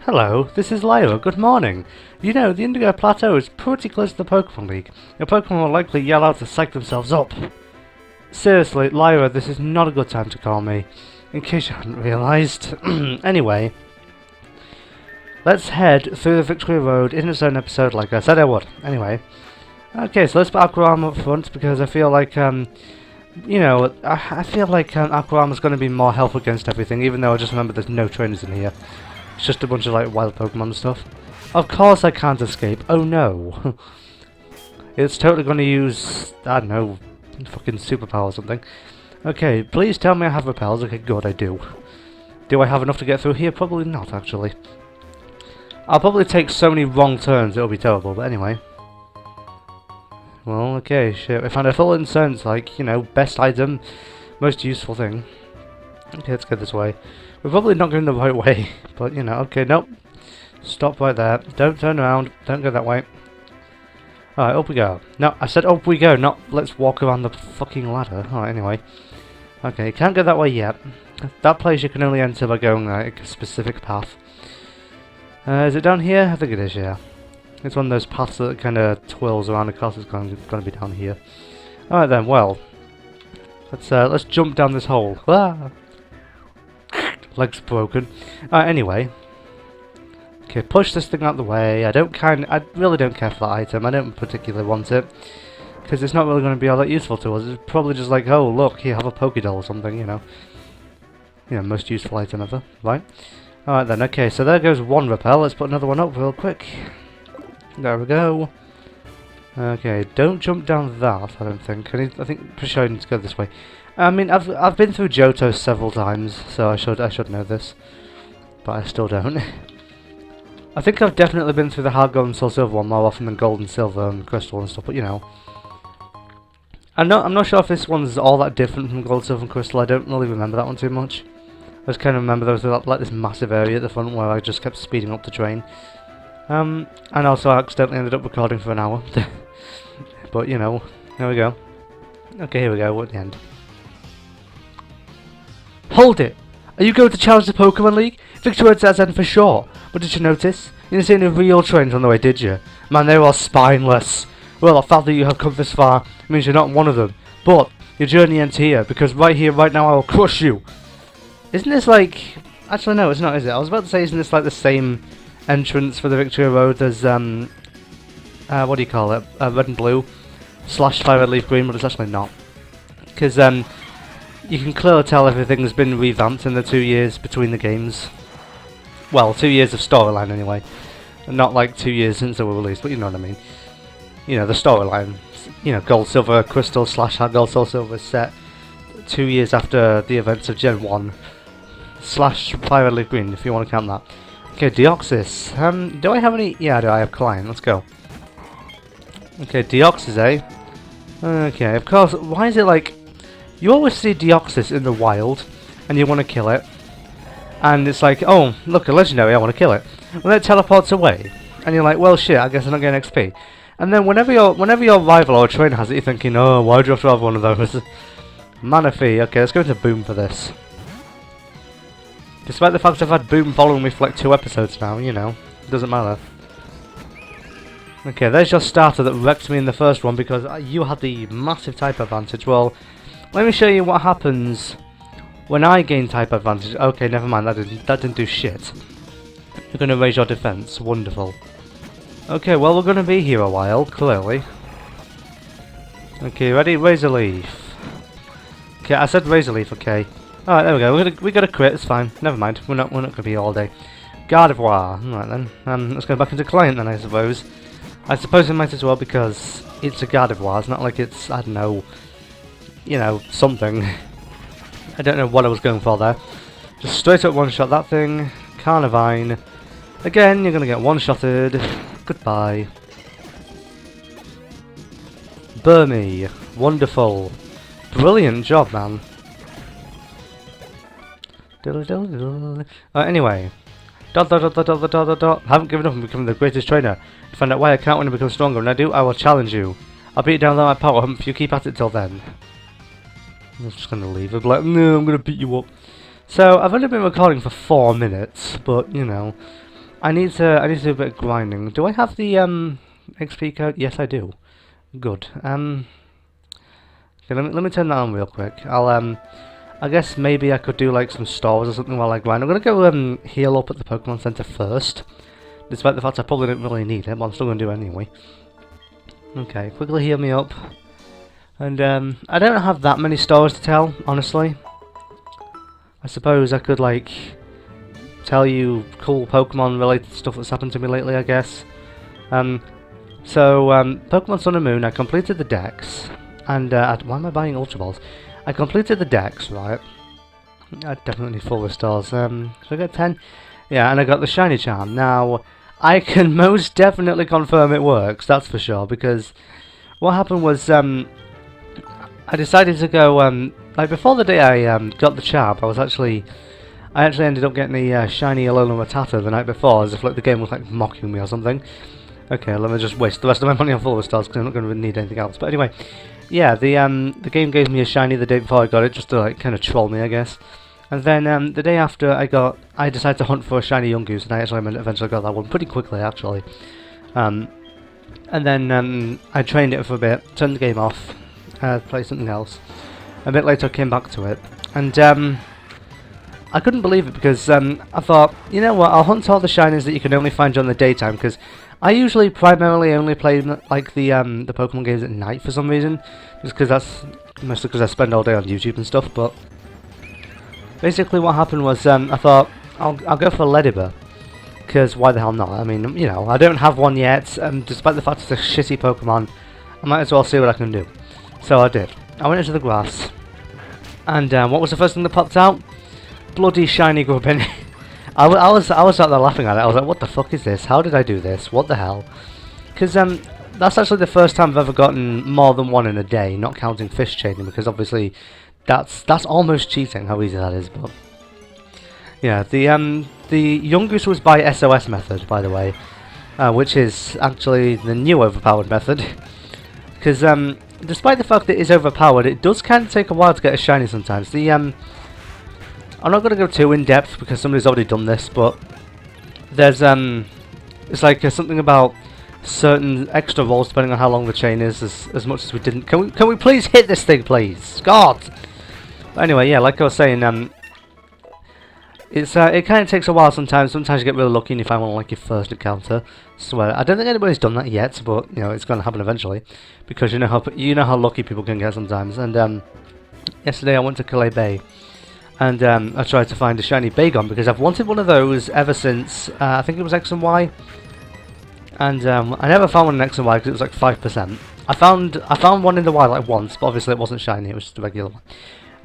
Hello, this is Lyra. Good morning. You know, the Indigo Plateau is pretty close to the Pokemon League. Your Pokemon will likely yell out to psych themselves up. Seriously, Lyra, this is not a good time to call me. In case you hadn't realised. Anyway, let's head through the Victory Road in its own episode like I said I would. Anyway. Okay, so let's put Aqua Armor up front because I feel like, you know, I feel like Aqua Armor's going to be more help against everything, even though I just remember there's no trainers in here. It's just a bunch of like wild Pokemon stuff. Of course I can't escape. Oh no. It's totally going to use, I don't know, fucking superpower or something. Okay, please tell me I have repels. Okay, good, I do. Do I have enough to get through here? Probably not, actually. I'll probably take so many wrong turns it'll be terrible, but anyway. Well, okay, shit. We found a full incense, like, you know, best item, most useful thing. Okay, let's go this way. We're probably not going the right way, but, you know, okay, nope. Stop right there. Don't turn around. Don't go that way. Alright, up we go. No, I said up we go, not let's walk around the fucking ladder. Alright, anyway. Okay, can't go that way yet. That place you can only enter by going, like, a specific path. Is it down here? I think it is, yeah. It's one of those paths that kind of twirls around. Of course, it's going to be down here. Alright then, well. Let's jump down this hole. Ah! Legs broken. Anyway. Okay, push this thing out the way. I really don't care for that item. I don't particularly want it. Because it's not really going to be all that useful to us. It's probably just like, oh, look, here, have a Pokédoll or something, you know. You know, most useful item ever, right? Alright then, okay, so there goes one repel. Let's put another one up real quick. There we go. Okay, don't jump down that, I don't think. I think pretty sure I need to go this way. I mean, I've been through Johto several times, so I should know this. But I still don't. I think I've definitely been through the Hard Gold and Soul Silver one more often than Gold and Silver and Crystal and stuff, but you know. I'm not sure if this one's all that different from Gold, Silver and Crystal. I don't really remember that one too much. I just kind of remember there was like this massive area at the front where I just kept speeding up the train. And also I accidentally ended up recording for an hour. But you know, there we go. Okay, here we go, we're at the end. Hold it! Are you going to challenge the Pokemon League? Victory says N for sure. But did you notice? You didn't see any real trains on the way, did you? Man, they were all spineless. Well, the fact that you have come this far means you're not one of them. But your journey ends here, because right here, right now, I will crush you. Isn't this like... Actually, no, it's not, is it? I was about to say, isn't this like the same entrance for the Victory Road as, what do you call it? Red and Blue / Fire Red Leaf Green, but it's actually not. Because, you can clearly tell everything's been revamped in the 2 years between the games. Well, 2 years of storyline anyway. Not like 2 years since they were released, but you know what I mean. You know, the storyline. You know, Gold, Silver, Crystal / Hard Gold, Soul Silver set 2 years after the events of Gen 1 / Fire Red Leaf Green, if you want to count that. Okay, Deoxys. Do I have any? Yeah, I have Klein. Let's go. Okay, Deoxys, eh? Okay, of course. Why is it like... You always see Deoxys in the wild, and you want to kill it. And it's like, oh, look, a legendary, I want to kill it. And then it teleports away. And you're like, well, shit, I guess I'm not getting XP. And then whenever your rival or trainer has it, you're thinking, oh, why do you have to have one of those? Manaphy. Okay, let's go into Boom for this. Despite the fact I've had Boom following me for like 2 episodes now, you know, it doesn't matter. Okay, there's your starter that wrecked me in the first one because you had the massive type advantage. Well, let me show you what happens when I gain type advantage. Okay, never mind, that didn't do shit. You're going to raise your defense. Wonderful. Okay, well, we're going to be here a while, clearly. Okay, ready? Razor Leaf. Okay, I said Razor Leaf, okay. Alright, there we go. We got a crit, it's fine. Never mind, we're not going to be here all day. Gardevoir. Alright then. Let's go back into Client then, I suppose. I suppose we might as well because it's a Gardevoir. It's not like it's, I don't know, you know, something. I don't know what I was going for there. Just straight up one-shot that thing. Carnivine. Again, you're going to get one-shotted. Goodbye. Burmy. Wonderful. Brilliant job, man. Anyway. Haven't given up on becoming the greatest trainer. To find out why I can't win and become stronger. When I do, I will challenge you. I'll beat you down with my power hump if you keep at it till then. I'm just going to leave. I'll be like, no, I'm going to beat you up. So, I've only been recording for 4 minutes, but, you know, I need to do a bit of grinding. Do I have the XP code? Yes, I do. Good. Okay, let me turn that on real quick. I guess maybe I could do like some stores or something while I grind. I'm gonna go heal up at the Pokemon Center first, despite the fact I probably don't really need it, but I'm still gonna do it anyway. Okay, quickly heal me up. And I don't have that many stories to tell, honestly. I suppose I could like tell you cool Pokemon related stuff that's happened to me lately, I guess. Pokemon Sun and Moon, I completed the Dex, and why am I buying Ultra Balls? I completed the Dex, right? I definitely need full stars. So I got 10? Yeah, and I got the Shiny Charm. Now, I can most definitely confirm it works, that's for sure, because what happened was, I decided to go, like before the day I got the charm, I actually ended up getting the shiny Alola Matata the night before, as if like the game was like mocking me or something. Okay, let me just waste the rest of my money on full stars because I'm not going to need anything else. But anyway, yeah, the game gave me a shiny the day before I got it, just to like kind of troll me, I guess. And then the day after I decided to hunt for a shiny Yungoos, and I actually eventually got that one pretty quickly, actually. And then I trained it for a bit, turned the game off, played something else. A bit later I came back to it, and I couldn't believe it because I thought, you know what, I'll hunt all the shinies that you can only find during the daytime, because I usually primarily only play like the Pokemon games at night for some reason, just because that's mostly because I spend all day on YouTube and stuff. But basically, what happened was I thought I'll go for Ledibur, because why the hell not? I mean, you know, I don't have one yet, and despite the fact it's a shitty Pokemon, I might as well see what I can do. So I did. I went into the grass, and what was the first thing that popped out? Bloody shiny Grubbin. I was out there laughing at it. I was like, what the fuck is this? How did I do this? What the hell? Because that's actually the first time I've ever gotten more than one in a day, not counting fish chaining, because obviously that's almost cheating how easy that is. But yeah, the Yungoos was by SOS method, by the way, which is actually the new overpowered method. Because despite the fact that it is overpowered, it does kind of take a while to get a shiny sometimes. I'm not going to go too in depth because somebody's already done this, but there's it's like something about certain extra rolls depending on how long the chain is. As much as we didn't, can we please hit this thing, please? God. But anyway, yeah, like I was saying, it kind of takes a while sometimes. Sometimes you get really lucky and you find one like your first encounter. Swear, I don't think anybody's done that yet, but you know it's going to happen eventually, because you know how lucky people can get sometimes. And yesterday I went to Calais Bay. And I tried to find a shiny Bagon because I've wanted one of those ever since I think it was X and Y. And I never found one in X and Y because it was like 5%. I found one in the wild like once, but obviously it wasn't shiny, it was just a regular one.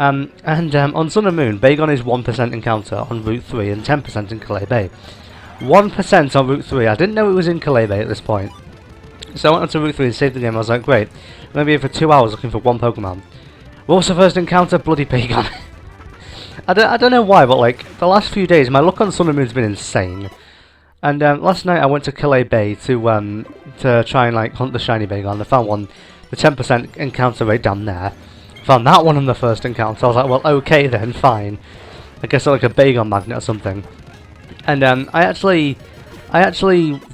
On Sun and Moon, Bagon is 1% encounter on Route 3 and 10% in Calais Bay. 1% on Route 3, I didn't know it was in Calais Bay at this point. So I went onto Route 3 and saved the game. I was like, great, I'm going to be here for 2 hours looking for one Pokemon. What was the first encounter? Bloody Bagon. I don't know why, but like the last few days, my luck on Sun and Moon's been insane. And last night I went to Calais Bay to try and like hunt the shiny Bagon. I found one, the 10% encounter rate down there. Found that one on the first encounter. I was like, well, okay then, fine. I guess I'm like a Bagon magnet or something. And I actually,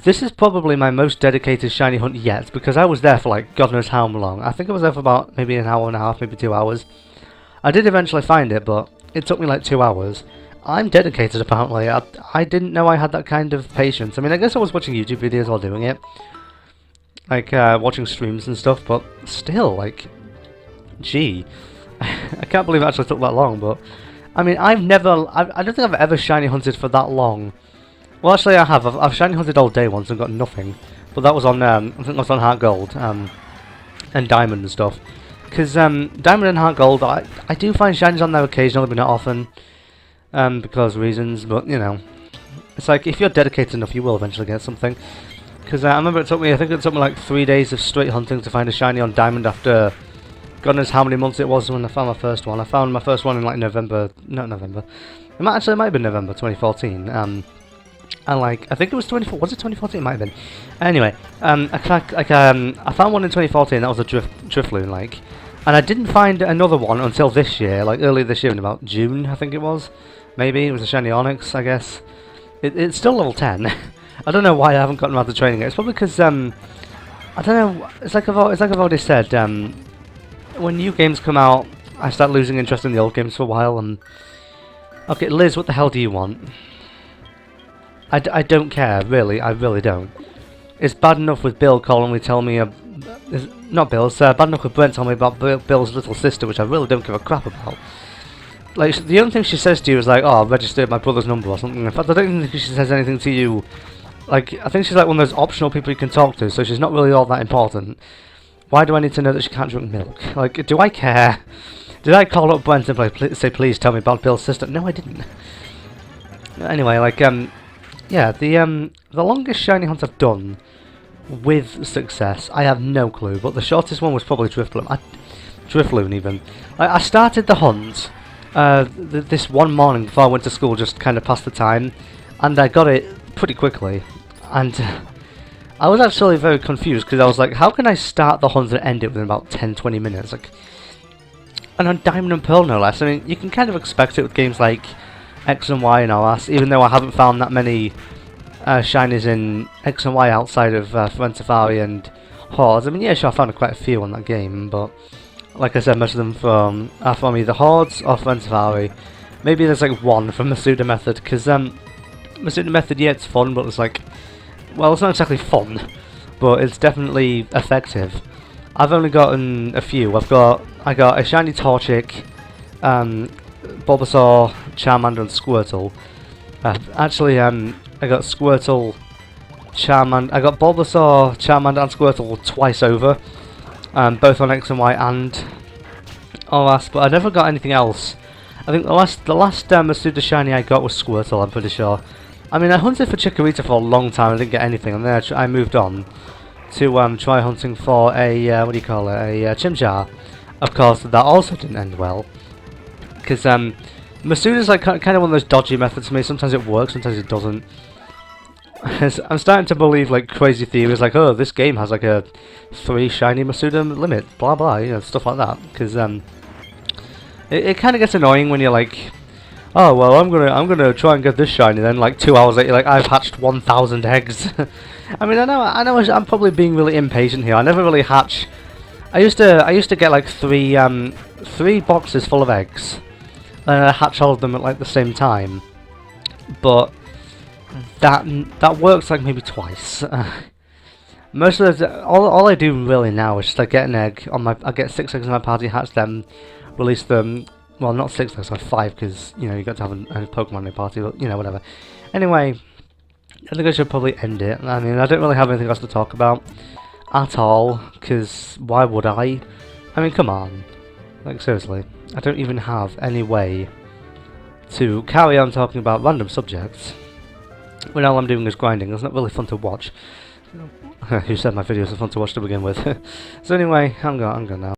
this is probably my most dedicated shiny hunt yet, because I was there for like God knows how long. I think I was there for about maybe an hour and a half, maybe 2 hours. I did eventually find it, but it took me like 2 hours. I'm dedicated apparently. I didn't know I had that kind of patience. I mean, I guess I was watching YouTube videos while doing it. Like, watching streams and stuff, but still, like, gee. I can't believe it actually took that long, but I mean, I don't think I've ever shiny hunted for that long. Well, actually I have. I've shiny hunted all day once and got nothing. But that was on, I think that was on Heart Gold, and Diamond and stuff. Because Diamond and Heart Gold, I do find shinies on there occasionally, but not often. Because of reasons, but you know. It's like, if you're dedicated enough, you will eventually get something. Because I remember I think it took me like 3 days of straight hunting to find a shiny on Diamond after God knows how many months it was when I found my first one. I found my first one in like November, not November. It might have been November 2014. And like, I think it was 2014, was it 2014? It might have been. Anyway, I found one in 2014, that was a Drifloon, like. And I didn't find another one until this year, like earlier this year in about June, I think it was. Maybe, it was a shiny Onyx, I guess. It's still level 10. I don't know why I haven't gotten around to training it. It's probably because, I don't know, it's like I've already said, when new games come out, I start losing interest in the old games for a while, and... Okay, Liz, what the hell do you want? I don't care, really, I really don't. It's bad enough with Bill calling me, telling me... not Bill, it's bad enough with Brent telling me about Bill's little sister, which I really don't give a crap about. Like, the only thing she says to you is like, oh, I've registered my brother's number or something. In fact, I don't think she says anything to you. Like, I think she's like one of those optional people you can talk to, so she's not really all that important. Why do I need to know that she can't drink milk? Like, do I care? Did I call up Brent and say, please tell me about Bill's sister? No, I didn't. Anyway, like, yeah, the longest shiny hunt I've done with success, I have no clue, but the shortest one was probably Drifloon. Drifloon, even. I started the hunt this one morning before I went to school, just kind of past the time, and I got it pretty quickly. And I was actually very confused, because I was like, how can I start the hunt and end it within about 10-20 minutes? Like, and on Diamond and Pearl, no less. I mean, you can kind of expect it with games like X and Y and OS, even though I haven't found that many shinies in X and Y outside of Friend Safari and Hordes. I mean, yeah, sure, I found quite a few on that game, but like I said, most of them are from either Hordes or Friend Safari. Maybe there's like one from Masuda Method, because Masuda Method, yeah, it's fun, but it's like, well, it's not exactly fun, but it's definitely effective. I've only gotten a few. I got a shiny Torchic, Bulbasaur, Charmander, and Squirtle. Actually, I got Squirtle, Charmander. I got Bulbasaur, Charmander, and Squirtle twice over, both on X and Y and OS. But I never got anything else. I think the last Masuda shiny I got was Squirtle. I'm pretty sure. I mean, I hunted for Chikorita for a long time. I didn't get anything, and then I moved on to try hunting for a what do you call it? A Chimchar. Of course, that also didn't end well, because Masuda's like kind of one of those dodgy methods for me. Sometimes it works, sometimes it doesn't. I'm starting to believe like crazy theories, like, oh, this game has like a 3 shiny Masuda limit, blah blah, you know, stuff like that. Because it kind of gets annoying when you're like, oh well, I'm gonna try and get this shiny. Then like 2 hours later, like I've hatched 1,000 eggs. I mean, I know I'm probably being really impatient here. I never really hatch. I used to get like 3 boxes full of eggs, and I hatch all of them at like the same time. But that works like maybe twice. Most of all I do really now is just like get an egg on my. I get 6 eggs in my party, hatch them, release them. Well, not 6 eggs, like 5, because you know you got to have a Pokemon in your party. But you know, whatever. Anyway, I think I should probably end it. I mean, I don't really have anything else to talk about at all, because why would I? I mean, come on. Like, seriously. I don't even have any way to carry on talking about random subjects when all I'm doing is grinding. It's not really fun to watch. Who said my videos are fun to watch to begin with? So anyway, I'm gone now.